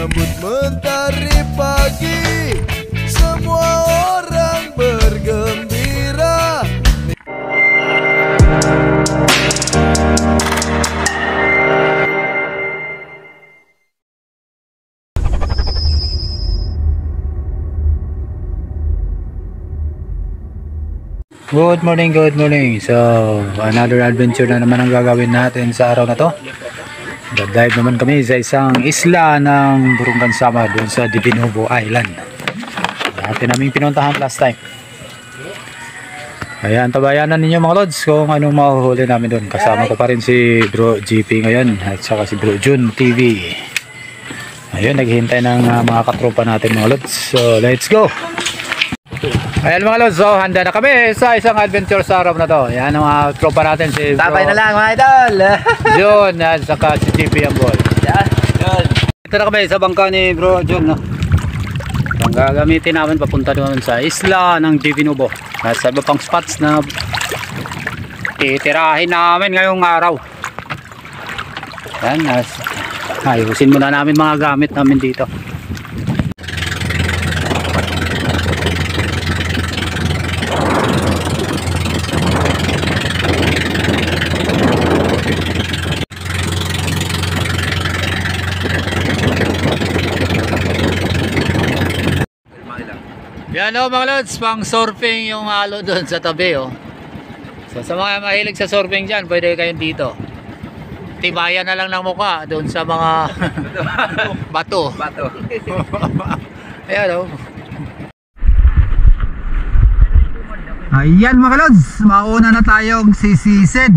menyambut mentari pagi, semua orang bergembira. Good morning. So, another adventure na naman ang gagawin natin sa araw na to. Dive naman kami sa isang isla ng Burungan Samar doon sa Divinovo Island. Dati naming pinuntahan last time. Ayan, tabayanan ninyo mga lods kung anong mahuhuli namin doon. Kasama ko pa rin si Bro GP ngayon at saka si Bro Jun TV. Ayun, naghihintay ng mga katropa natin mga lods. So, let's go! Ayan mga lods, so handa na kami sa isang adventure sa araw na to. Ayan ang mga tropa natin, si Bro Tabay na lang mga idol. John at saka si GP Ambol. Ito na kami sa bangka ni Bro John, no? Ang gagamitin namin papunta naman sa isla ng Divinovo. At sa iba pang spots na titirahin namin ngayong araw. Ayan, ayusin muna namin mga gamit namin dito. Yan o mga lods, pang surfing yung halo doon sa tabi o. So sa mga mahilig sa surfing dyan, pwede kayong dito. Tibayan na lang ng mukha doon sa mga bato. Ayan o. Ayan mga lods, mauna na tayong sisisid.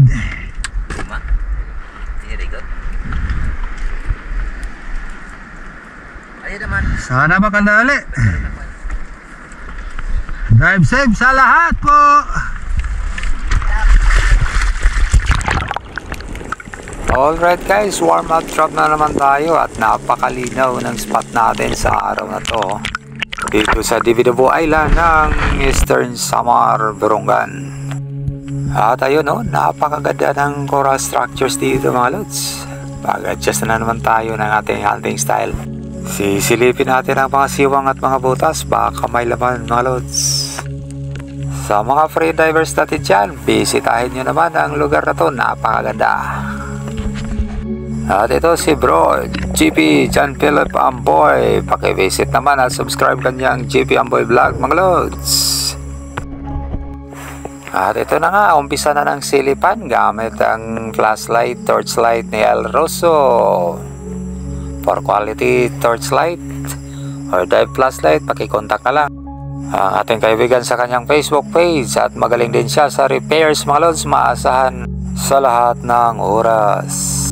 Sana makadali. Drive safe sa lahat po. Alright guys, warm up drop na naman tayo at napakalinaw ng spot natin sa araw na to dito sa Divinovo Island ng Eastern Samar, Burungan. At ayun o, napakaganda ng coral structures dito mga lods. Pag-adjust na naman tayo ng ating hunting style. Sisilipin natin ang mga siwang at mga butas, baka may laman mga lods. Sa mga free divers natin dyan, bisitahin nyo naman ang lugar na to, napakaganda. At ito si Bro GP John Philip Amboy, pakivisit naman at subscribe kanyang GP Amboy Vlog mga lods. At ito na nga, umpisa na ng silipan gamit ang flashlight, torchlight ni El Rosso. For quality torchlight or dive flashlight, pakikontak na lang ang ating kaibigan sa kanyang Facebook page. At magaling din siya sa repairs mga lods, maasahan sa lahat ng oras.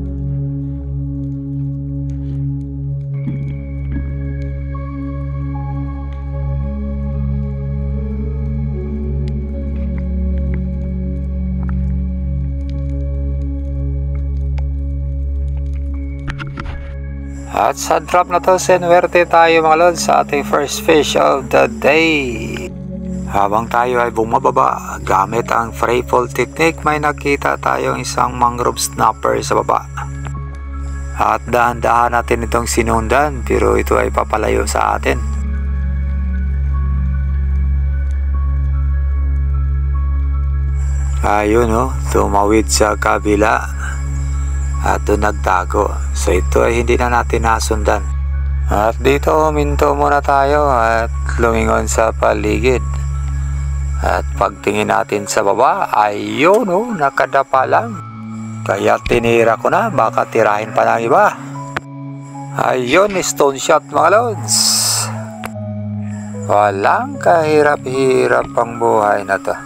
At sa drop na to, sinuwerte tayo mga lods sa ating first fish of the day. Habang tayo ay bumababa gamit ang fray fall technique, may nakita tayong isang mangrove snapper sa baba. At dahan-dahan natin itong sinundan, pero ito ay papalayo sa atin. Ayun o, tumawid sa kabila at doon nagtago. So ito ay hindi na natin nasundan. At dito minto muna tayo at lumingon sa paligid. At pagtingin natin sa baba, ayun o, nakadapa lang. Kaya tinira ko na, baka tirahin pa ng iba. Ayun, stone shot mga lods. Walang kahirap-hirap ang buhay na to.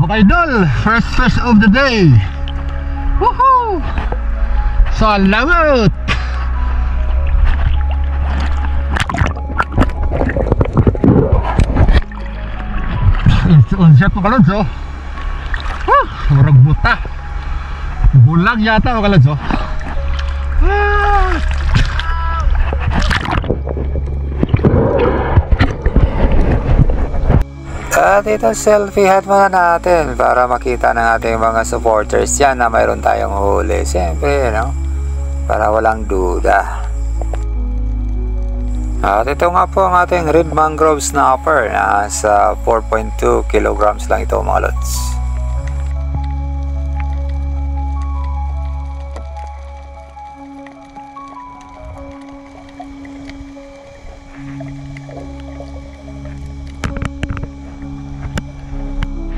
Idol, first fish of the day. Woohoo! Salamat! On shot po kalon so. murag buta. Bulang yata mga lods, oh. At ito, selfie hat muna natin para makita ng ating mga supporters yan na mayroon tayong huli. Siyempre, no? Para walang duda. At ito nga po ang ating red mangrove snapper na sa 4.2 kilograms lang ito mga lods.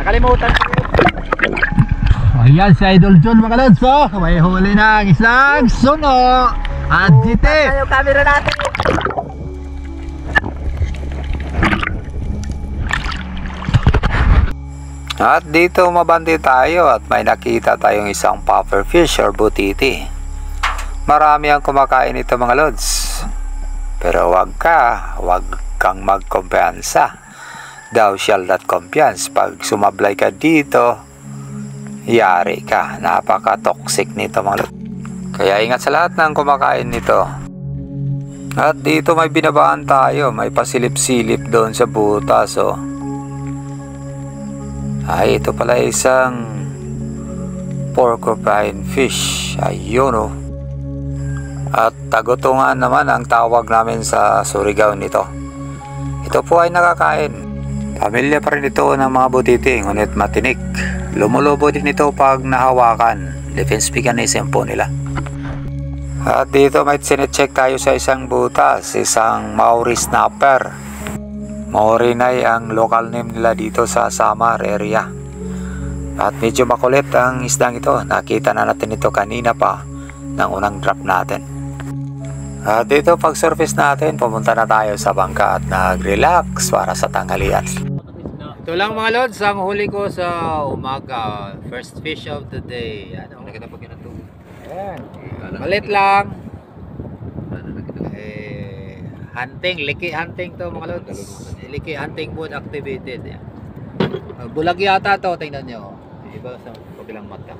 Nakalimutan. Ayan si Idol John mga lods, oh. May huli na ang isang suno. At jite. Yung camera natin. At dito mabandi tayo at may nakita tayong isang puffer fish or butiti. Marami ang kumakain ito mga lods. Pero wag kang magkumpiyansa. Thou shall not kumpiyansa. Pag sumablay ka dito, yari ka. Napaka-toxic nito mga lods. Kaya ingat sa lahat ng kumakain nito. At dito may binabaan tayo. May pasilip-silip doon sa butas, oh. Ay, ito pala isang porcupine fish. Ayun, oh. At tagutungan naman ang tawag namin sa Surigao nito. Ito po ay nakakain. Pamilya pa rin ito ng mga butiti, ngunit matinik. Lumulobo din ito pag nahawakan. Defense mechanism po nila. At dito may sinecheck tayo sa isang butas, isang Maori snapper. Maori Nay ang local name nila dito sa Samar area. At medyo makulit ang isdang ito. Nakita na natin ito kanina pa ng unang drop natin. At dito pag surface natin, pumunta na tayo sa bangka at nag-relax para sa tanghalian. Ito lang mga lods, ang huli ko sa umaga. First fish of the day. Ano? Ayan. Malit lang. Hunting, liki hunting to mga lods. Liki hunting mode activated. Bulag yata to, tingnan nyo. Iba sa kabilang mata.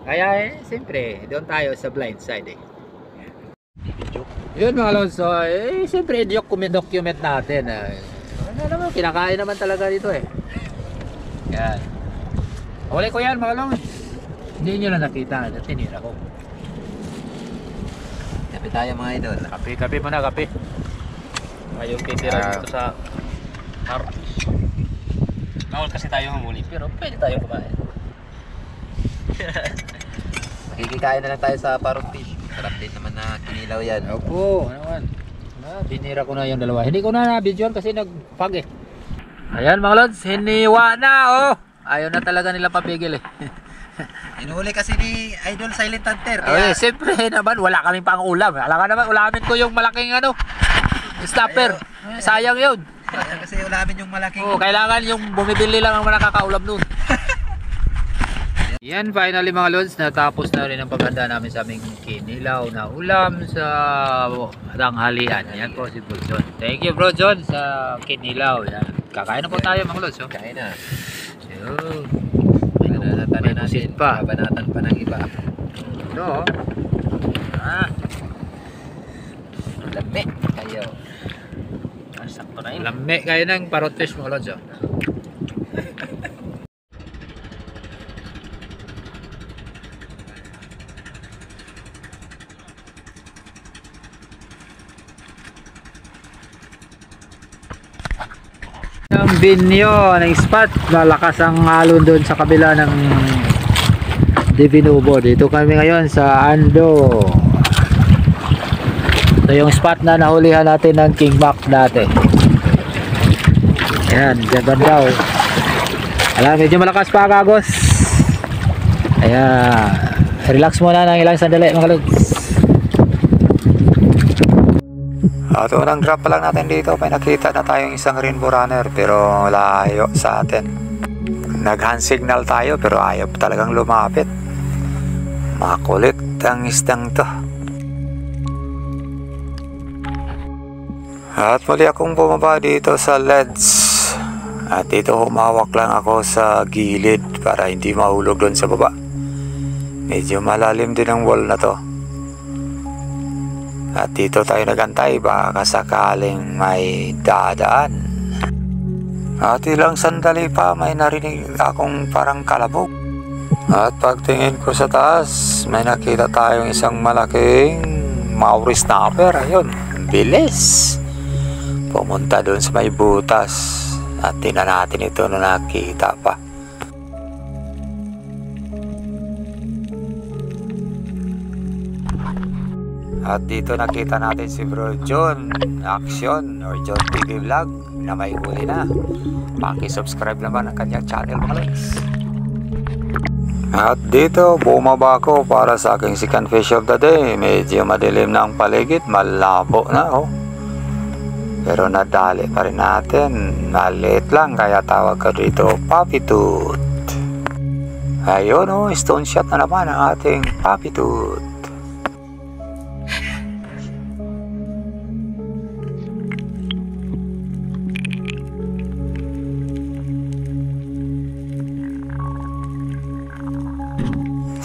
Kaya siyempre, doon tayo sa blind side Yun mga lods, so siyempre document natin. Ano naman, kinakain naman talaga dito Yan. Huli ko yan mga lods. Hindi nyo na nakita, tinira ko. Kape tayo mga idol. Kape muna, kape. Ngayon titira dito sa harvest. Bawal kasi tayo humuli pero pwede tayo kumain. Makikikain na lang tayo sa parrot fish. Sarap din naman na kinilaw yan. Opo, naman. Binira ko na yung dalawa. Hindi ko na na-videoan kasi nagpag Ayan mga lods, hiniwa na Ayaw na talaga nila papigil Inuhuli kasi ni Idol Silent Hunter. Kaya... siyempre naman, wala kaming pang ulam. Alam ka naman, ulamin ko yung malaking snapper. Sayang yun. Kasi ulamin yung malaking. Kailangan yung bumibili lang ang nakakaulam nun. Yan, finally mga lods, natapos na rin ang paghanda namin sa aming kinilaw na ulam sa tanghalian. Yan po si Bro John. Thank you Bro John sa kinilaw. Yan. Kakain na po tayo mga lods. Kain na. May pusit pa. Banatan pa ng iba. Ito. Lami kayo. Sakto na yun. Lami kayo ng parrot fish mga lods. Ang binyo ng spot, malakas ang alon doon sa kabila ng Divino. Dito kami ngayon sa Ando. Ito yung spot na nahulihan natin ng King Mac dati. Ayan, dyan bandaw. Alam, medyo malakas pa kagos. Ayan, relax muna ng ilang sandali mga lods. At unang drop pa lang natin dito, may nakita na tayong isang rainbow runner pero layo sa atin. Nag-hand signal tayo pero ayaw talagang lumapit. Makulit ang isdang to. At muli akong bumaba dito sa Leads At dito humawak lang ako sa gilid para hindi mahulog doon sa baba. Medyo malalim din ang wall na to. At dito tayo nagantay baka sakaling may dadaan. At ilang sandali pa may narinig akong parang kalabog. At pagtingin ko sa taas, may nakita tayong isang malaking Maori snapper. Ayun, bilis. Pumunta doon sa may butas. At tingnan natin ito na nakita pa. At dito nakita natin si Bro John Action or John TV Vlog na may huli na. Paki-subscribe naman ang kanyang channel mga lods. At dito bumaba ako para sa aking second fish of the day. Medyo madilim na ang paligid, malabo na oh. Pero nadali pa rin natin. Maliit lang kaya tawag ko dito Puppy Tooth. Ayun oh, stone shot na naman ang ating Puppy Tooth.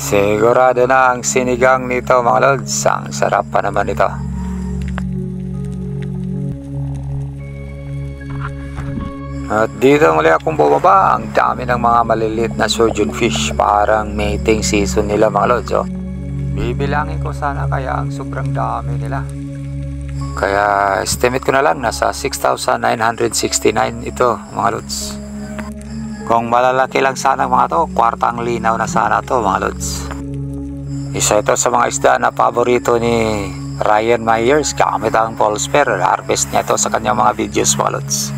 Sigurado na ang sinigang nito mga lods. Ang sarap pa naman ito. At dito muli akong bumaba. Ang dami ng mga maliliit na surgeon fish. Parang mating season nila mga lods oh. Bibilangin ko sana kaya ang sobrang dami nila. Kaya estimate ko na lang nasa 6,969 ito mga lods. Kung malalaki lang sana mga to, kwartang linaw na sana to mga lods. Isa ito sa mga isda na paborito ni Ryan Myers gamit ang Polsper. Harvest niya ito sa kanyang mga videos mga lods.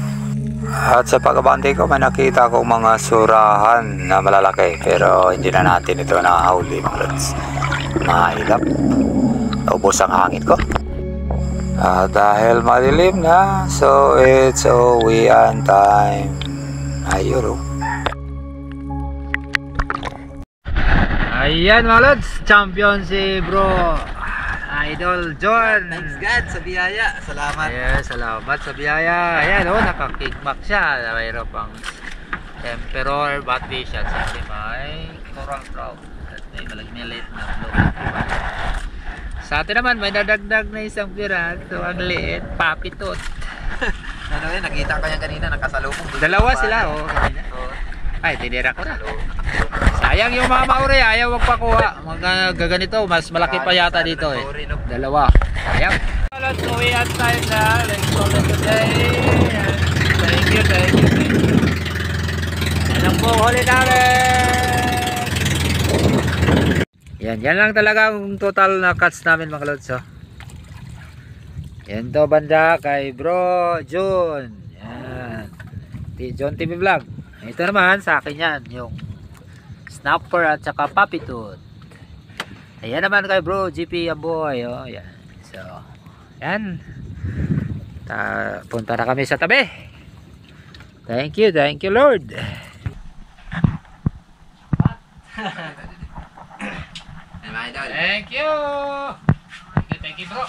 At sa pagabante ko may nakita akong mga surahan na malalaki. Pero hindi na natin ito nakahuli mga lods. Mahilap. Naubos ang hangin ko. Dahil madilim na, so it's uwian time. Ayun oh. Ayan mga lods, champion si Bro Idol John. Thanks God sa biyaya. Salamat. Ayan, salamat sa biyaya. Ayan o, naka-kickback siya. Mayroon pang Emperor Batfish at may coral trout. At may malagnilit na flow. Sa atin naman, may nadagdag na isang piraso. Ang liit, Puppy Tooth. Ano yun, nakita ko yan kanina, nakasalubong. Dalawa sila o. Ay, tinira ko na. Sayang yung mga Maori, ayaw magpakuha. Gaganito, mas malaki pa yata dito eh. Dalawa. Sayang. Let's go outside na. Let's call it today. Thank you. Yan ang po, huli namin. Yan lang talaga ang total na cuts namin mga lods. Oh. Yan to banda kay Bro John. Yan. John TV Vlog. Ito naman sa akin yan, yung snapper at saka Puppy Tooth. Ayan naman kay Bro GP Amboy. Oh, yan. So, yan. Punta na kami sa tabi. Thank you Lord. Thank you bro.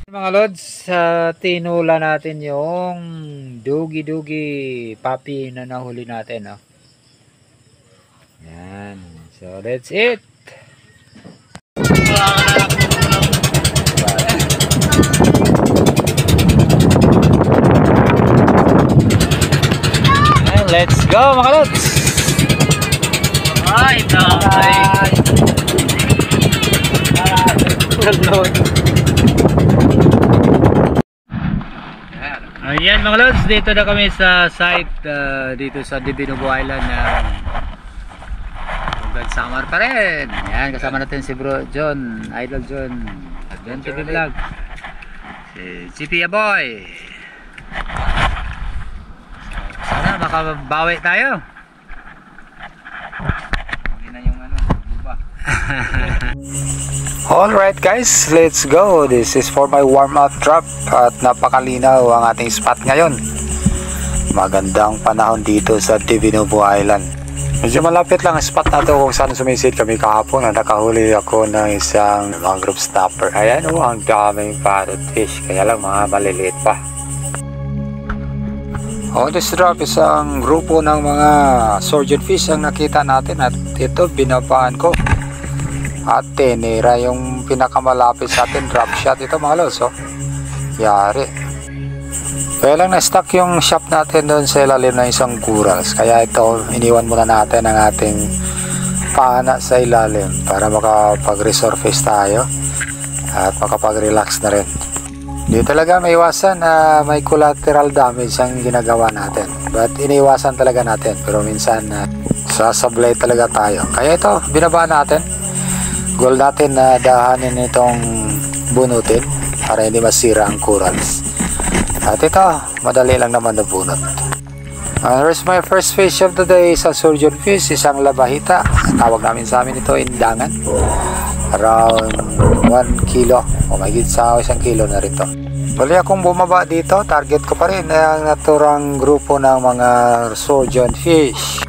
Mga lods, tinula natin yung dugi puppy na nahuli natin. Oh. Yan. So that's it. And let's go mga lods. Ay, ayan mga lods, dito na kami sa site dito sa Divinovo Island na Samar pa rin. Ayan, kasama natin si Bro John, Idol John, John TV Vlog, si GP Boy. Sana makabawi tayo. Hindi na yung lupa. Alright guys, let's go. This is for my warm-up drop. At napakalinaw ang ating spot ngayon. Magandang panahon dito sa Divinovo Island. Medyo malapit lang ang spot na to kung saan sumisid kami kahapon na nakahuli ako ng isang mangrove snapper. Ayan o, ang daming parrot fish. Kaya lang mga maliliit pa. On this drop, isang grupo ng mga surgeon fish ang nakita natin at ito binabaan ko. At tinira yung pinakamalapit sa atin drop shot. Ito mga lods, oh. Yari. Kaya lang na-stuck yung shop natin doon sa ilalim ng isang corals. Kaya ito, iniwan muna natin ang ating pana sa ilalim para makapag-resurface tayo at makapag-relax na rin. Hindi talaga may iwasan na may collateral damage ang ginagawa natin. But iniwasan talaga natin. Pero minsan sasablay talaga tayo. Kaya ito, binabaan natin. Goal natin na dahanin itong bunutin para hindi masira ang corals. At ito, madali lang naman na bunot. Here's my first fish of the day sa surgeon fish, isang labahita. Tawag namin sa amin ito, indangan. Around 1 kilo. O mahigit sa 1 kilo na rito. Muli akong bumaba dito, target ko pa rin ang naturang grupo ng mga surgeon fish.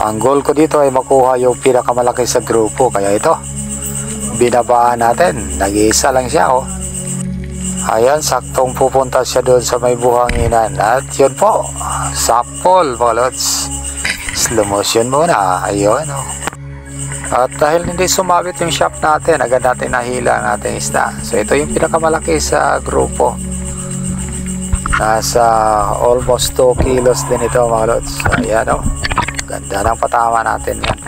Ang goal ko dito ay makuha yung pinakamalaki sa grupo. Kaya ito, binabaan natin. Nag-iisa lang siya, oh. Ayan, saktong pupunta siya doon sa may buhanginan. At yun po, sapol, bolots. Slow motion muna. Ayun, oh. At dahil hindi sumabit yung shop natin, agad natin nahila ang ating isda. So ito yung pinakamalaki sa grupo. Nasa almost 2 kilos din ito, mga lods. Ayan, oh. Ganda ng patama natin yan.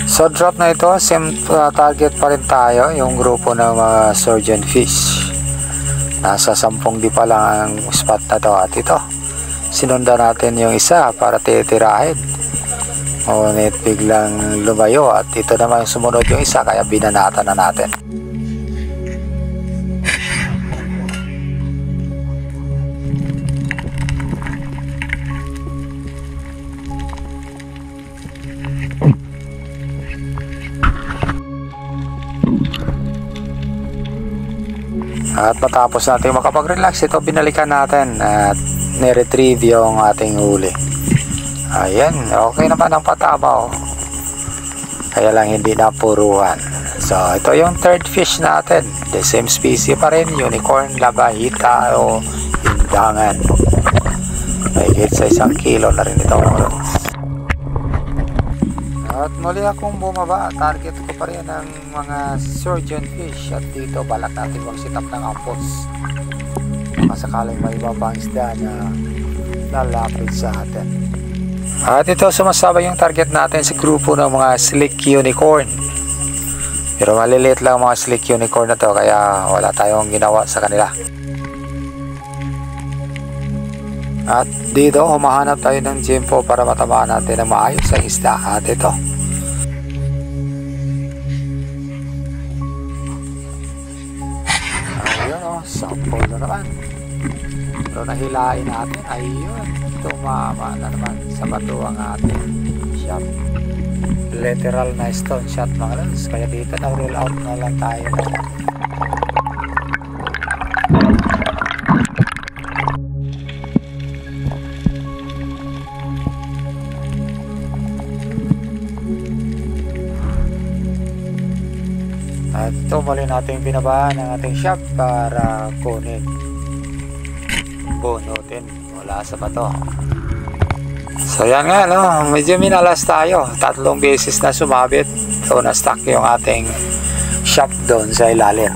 So drop na ito, same target pa rin tayo, yung grupo ng mga surgeon fish. Nasa 10 di pa lang ang spot na to. At ito, sinundan natin yung isa para titirahin. Ngunit biglang lumayo at ito naman yung sumunod yung isa, kaya binanata na natin. At matapos natin makapag-relax, ito binalikan natin at niretrieve yung ating huli. Ayan, okay naman ang pataba, oh. Kaya lang hindi napuruhan. So ito yung third fish natin. The same species pa rin, unicorn, labahita o indangan. Mahigit sa 1 kilo na rin ito. At muli akong bumaba, target ko pa rin ang mga surgeon fish. At dito balak natin mag-sit-up ng ampos. Masakaling may ibabang isda na lalapit sa atin. At ito sumasabay yung target natin sa grupo ng mga slick unicorn. Pero maliliit lang mga slick unicorn na to, kaya wala tayong ginawa sa kanila. At dito humahanap tayo ng jimpo para matamaan natin ng maayos ang isda. At ito, ayun, oh, sample na naman. Pero nahilain natin, ayun, tumama na naman sa bato ang ating shot. Literal na stone shot, mga lods. Kaya dito na roll out na lang tayo. At ito muli natin binabaan ang ating shop para kunin, bunutin mula sa bato. So yan nga, no? Medyo minalas tayo. 3 beses na sumabit. So na-stuck yung ating shop doon sa ilalim.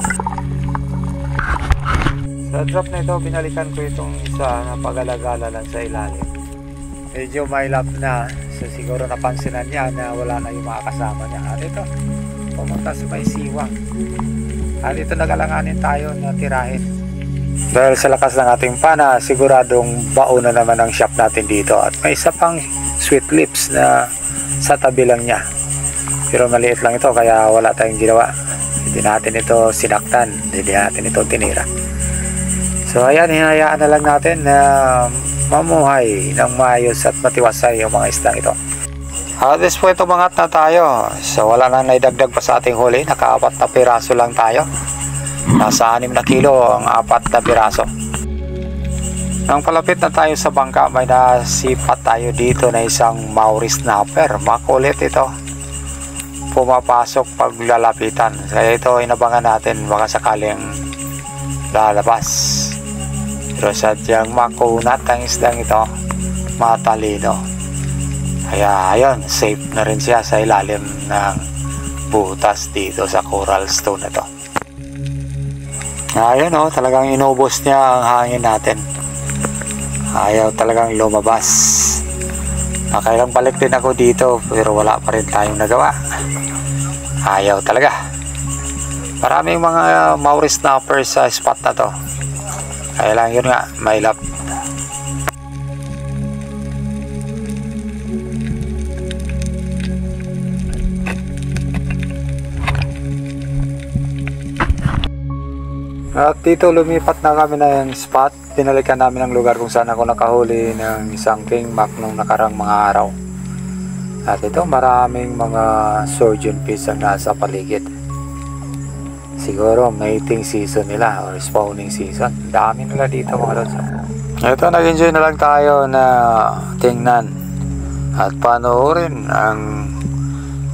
Sa drop na ito, binalikan ko itong isa na pag-alagala lang sa ilalim. Medyo may lap na. So siguro napansinan niya na wala na yung mga kasama niya. At ito, pumunta sa may siwang. At ito nagalanganin tayo na tirahin. Dahil sa lakas ng ating pana, siguradong baon na naman ang shop natin dito. At may isa pang sweet lips na sa tabi lang niya. Pero maliit lang ito, kaya wala tayong ginawa. Hindi natin ito sinaktan, hindi natin ito tinira. So ayan, hinayaan na lang natin na mamuhay ng maayos at matiwasay yung mga isdang ito. At this point, umangat na tayo. So wala nang naidagdag pa sa ating huli. Naka-4 na piraso lang tayo. Nasa 6 na kilo ang 4 na piraso. Nang palapit na tayo sa bangka, may nasipat tayo dito na isang Maori snapper. Makulit ito. Pumapasok pag lalapitan. Kaya ito inabangan natin, baka sakaling lalabas. Pero sadyang makunat ang isdang ito, matalino. Kaya ayun, safe na rin siya sa ilalim ng butas dito sa coral stone na to. Ayun o, talagang inubos niya ang hangin natin. Ayaw talagang lumabas. Nakailang balik din ako dito pero wala pa rin tayong nagawa. Ayaw talaga. Maraming mga Maori snappers sa spot na to. Kaya lang yun nga, may lap. At dito lumipat na kami ng spot. Pinalikan namin ang lugar kung saan ako nakahuli ng isang king mac nung nakarang mga araw. At ito maraming mga surgeon fish ang nasa paligid. Siguro mating season nila or spawning season. Dami nila dito mga lods. Ito, nag-enjoy na lang tayo na tingnan at panoorin ang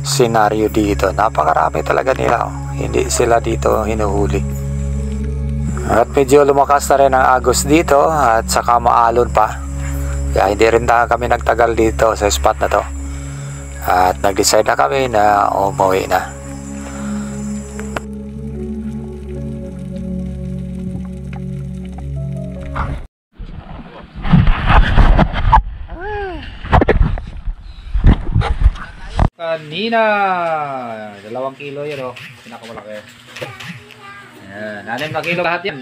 senaryo dito. Napakarami talaga nila. Hindi sila dito hinuhuli. At medyo lumakas na rin ang agos dito at saka maalon pa. Kaya hindi rin kami nagtagal dito sa spot na to. At nag-decide na kami na umuwi na. Kanina 2 kilo yun o, pinakamalaki. Ayan, 6 na kilo lahat yan.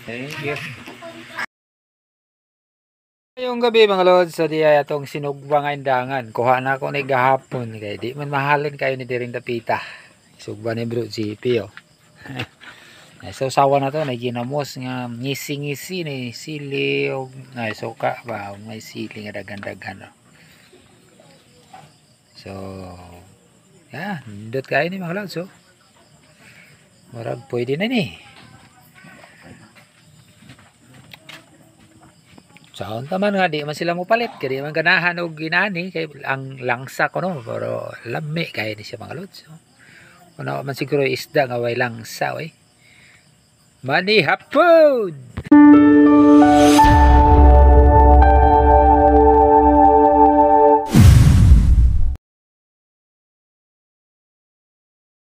Thank you. Ngayong gabi mga lods, so di ay atong sinugba nga indangan. Kuha na ako ni gahapon, kaya di man mahalin kayo ni Diring Tapita. Sugba ni Bro GP o. So sawa na to, na ginamos nga ngisi-ngisi ni sili o ay suka ba, may sili nga dagan-dagan o. So, yan, nindot kayo ni mga lods o. Marag pwede na ni. Saon taman nga di man sila mo palit kaya di man ganahan og ginani kay ang langsa ko no pero lami kay ni siya mga lods. Kuno man siguro isda nga way langsa oy. Mani hapon.